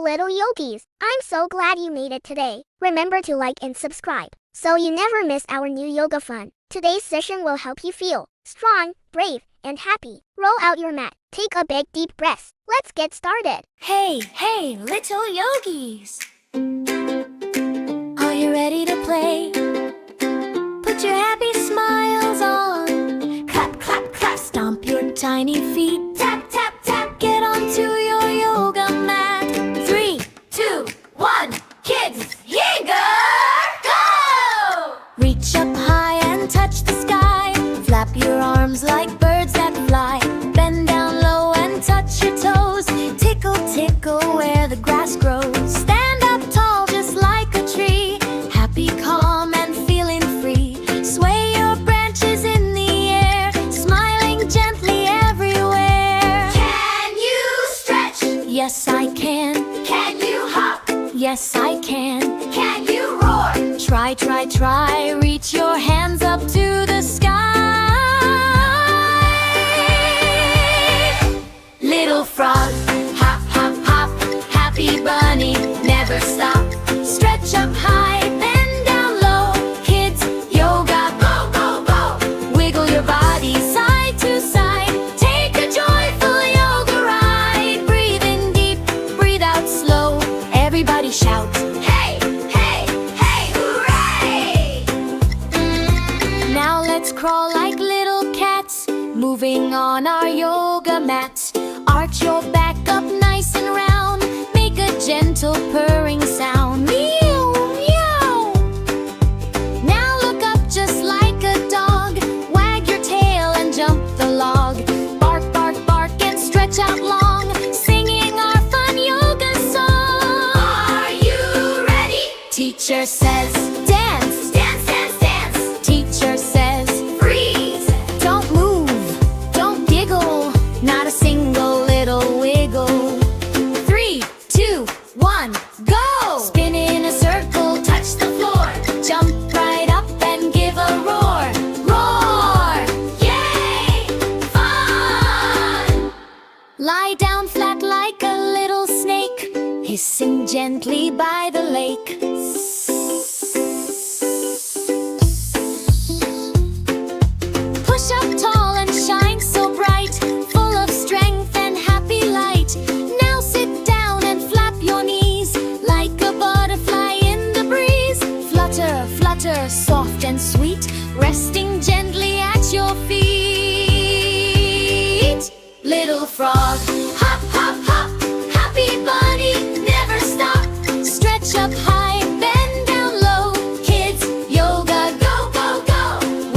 little yogis! I'm so glad you made it today. Remember to like and subscribe so you never miss our new yoga fun. Today's session will help you feel strong, brave, and happy. Roll out your mat. Take a big deep breath. Let's get started. Hey, little yogis! Are you ready to play? Put your happy smiles on. Clap, clap, clap. Stomp your tiny feet. Tap, tap, tap. Get onto your yoga mat. 3, 2, 1. Kids, yoga, go! Reach up high and touch the sky. Flap your arms like birds that fly. Bend down low and touch your toes. Tickle, tickle where the grass grows. Stand up tall just like a tree. Happy, calm, and feeling free. Sway your branches in the air. Smiling gently everywhere. Can you stretch? Yes, I can. Can you hop? Yes, I can. Can you roar? Try, try, try. Reach your hands up to the sky. Little frog, hop, hop, hop. Happy bunny, never stop. Stretch up high, bend down low. Kids, yoga, go, go, go. Wiggle your body side to side. Take a joyful yoga ride. Breathe in deep, breathe out slow. Everybody shout. Hey, hey, hey, hooray! Now let's crawl like little cats, moving on our yoga mats. Arch your back up nice and round. Make a gentle purring sound. Meow, meow. Now look up just like a dog. Wag your tail and jump the log. Bark, bark, bark and stretch out long. Singing our fun yoga song. Are you ready? Teacher says, dance. Dance, dance, dance. Teacher says, Freeze. don't move, don't giggle. Not a single little wiggle. 3, 2, 1, go! Spin in a circle, Touch the floor. jump right up and give a roar. Roar! Yay! Fun! Lie down flat like a little snake, hissing gently by the lake. Push up tall and shine so bright, full of strength and happy light. Now sit down and flap your knees like a butterfly in the breeze. Flutter, flutter, soft and sweet, resting gently at your feet. Little frog, Hop, hop, hop. Happy bunny, never stop. stretch up high, bend down low. Kids, yoga, Go, go, go.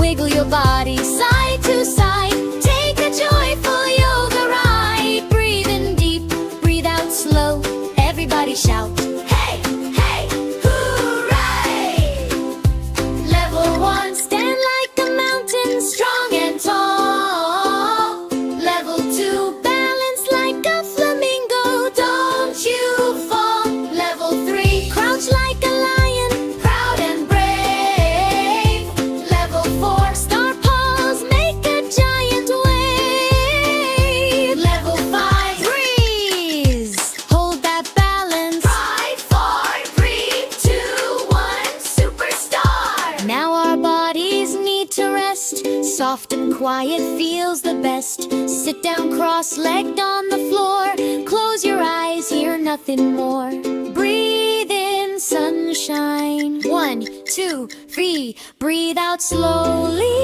wiggle your body side to side. Take a joyful yoga ride. Breathe in deep, breathe out slow. Everybody shout. Hey, hey, hooray! Level 1, stand like a mountain, strong and tall. Level 2, balance like a flamingo. Don't you fall. Level 3, crouch like a lion, proud and brave. Level 4, star pose, make a giant wave. Level 5, breeze, hold that balance. 5, 4, 3, 2, 1, superstar! Now our bodies need to rest. Soft and quiet feels the best. Sit down cross-legged on the floor. Close your eyes, hear nothing more. Breathe in sunshine. 1, 2, 3. Breathe out slowly.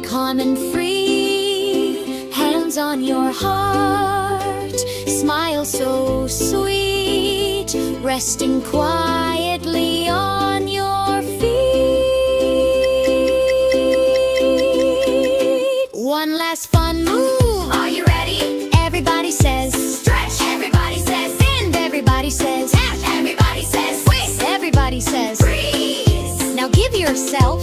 Calm and free. Hands on your heart. Smile so sweet. Resting quietly on your feet. One last fun move. Are you ready? Everybody says Stretch. Everybody says and everybody says tap. Everybody says twist. Everybody says freeze. now give yourself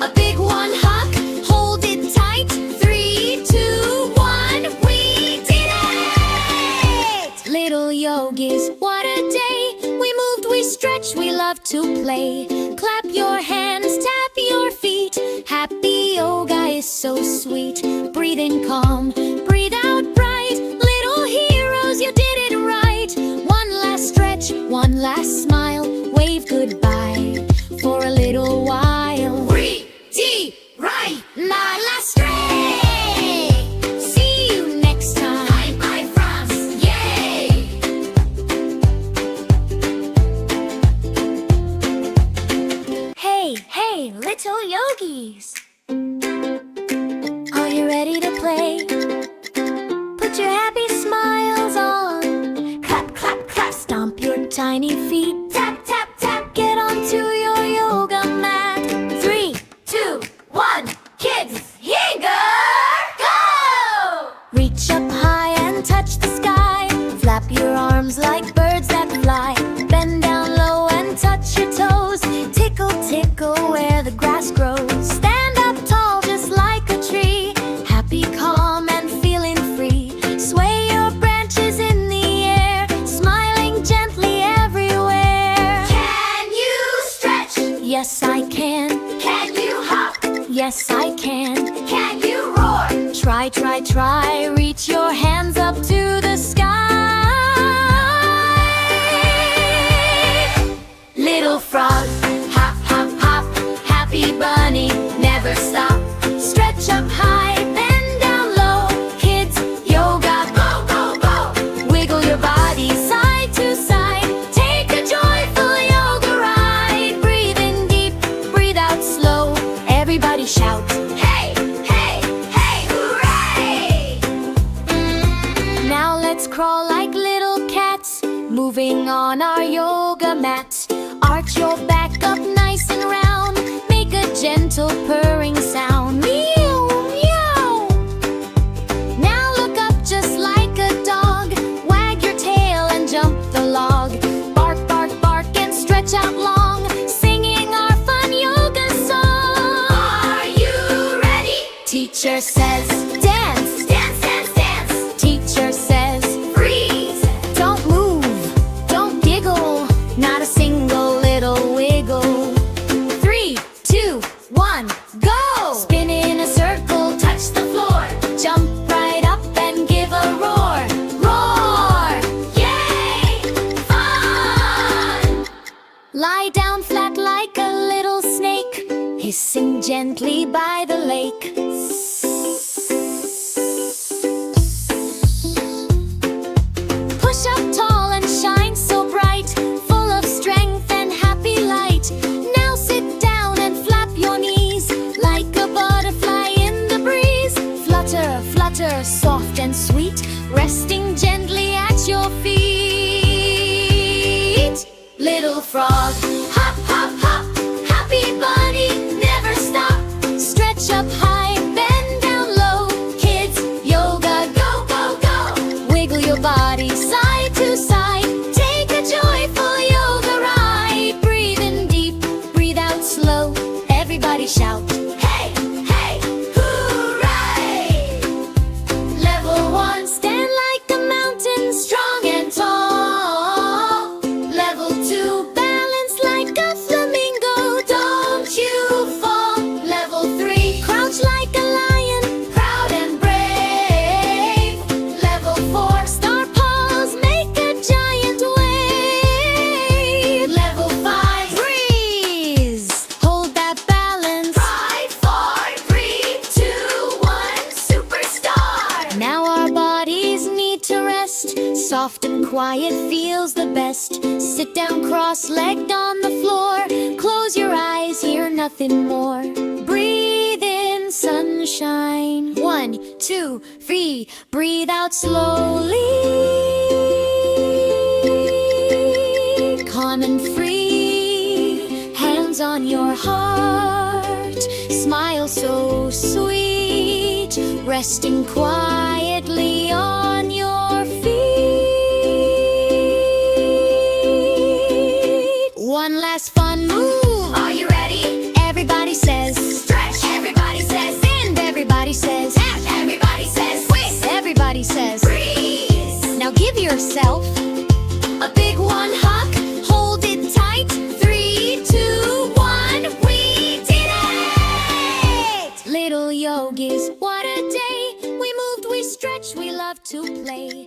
a big one hug. Hold it tight. 3, 2, 1. We did it! Little yogis, what a day. We moved, we stretched, we love to play. Clap your hands, tap your feet. Happy yoga is so sweet. Breathe in calm, breathe out bright. Little tiny feet. Tap, tap, tap, get onto your yoga mat. 3, 2, 1, kids, eager, go! Reach up high and touch the sky. Flap your arms like birds that fly. Bend down low and touch your toes. Tickle, tickle where the grass grows. Stand up tall just like a tree. Happy, calm, and feeling free. Sway your branches in the air, smiling gently everywhere. Can you stretch? Yes, I can. Can you hop? Yes, I can. Can you roar? Try, try, try. Reach your hands up to the sky. Little frog, hop, hop, hop. Happy bunny, never stop. Stretch up high, bend down low. Kids, yoga, Go, go, go! wiggle your body side to side. Take a joyful yoga ride. Breathe in deep, breathe out slow. Everybody shout. Hey, hey, hey, hooray! Now let's crawl like little cats, moving on our yoga mat. Arch your back up nice and round. Make a gentle purring sound. Meow, meow. Now look up just like a dog. Wag your tail and jump the log. Bark, bark, bark and stretch out long. Singing our fun yoga song. Are you ready? Teacher says, dance. Dance, dance, dance! Teacher says, Freeze! don't move, don't giggle, not a single little wiggle. 3, 2, 1, go! Spin in a circle, Touch the floor! jump right up and give a roar. Roar! Yay! Fun! Lie down flat like a little snake, hissing gently by the lake. Push up tall and shine so bright, full of strength and happy light. Now sit down and flap your knees like a butterfly in the breeze. Flutter, flutter, soft and sweet, resting gently at your feet. Little frog, hop, hop, hop. Happy bunny, never stop. Stretch up high, bend down low. Kids, yoga, Go, go, go! wiggle your body side to side. Take a joyful yoga ride. Breathe in deep, breathe out slow. Everybody shout. Hey, hey, hooray! Level 1, Stand like a mountain, strong and tall. level 2, Balance like a flamingo. don't you fall. Level 3, Crouch like a lion. proud and brave. Level 4, Star paws make a giant wave. level 5, Breeze. Hold that balance. Pride, 4, 3, 2, 1, superstar. Now our bodies need to rest. Soft and quiet feels the best. Sit down cross-legged on the floor. Close your eyes, hear nothing more. Breathe in sunshine. 1, 2, 3. Breathe out slowly. Calm and free. Hands on your heart. Smile so sweet. Resting quietly on your feet. One last fun move. Are you ready? Everybody says, Stretch, everybody says. and everybody says, Tap, everybody says. twist, everybody says. Freeze! Now give yourself A big one hug. hold it tight. 3, 2, 1, we did it! Little yogis, what a day. We moved, we stretched, we love to play.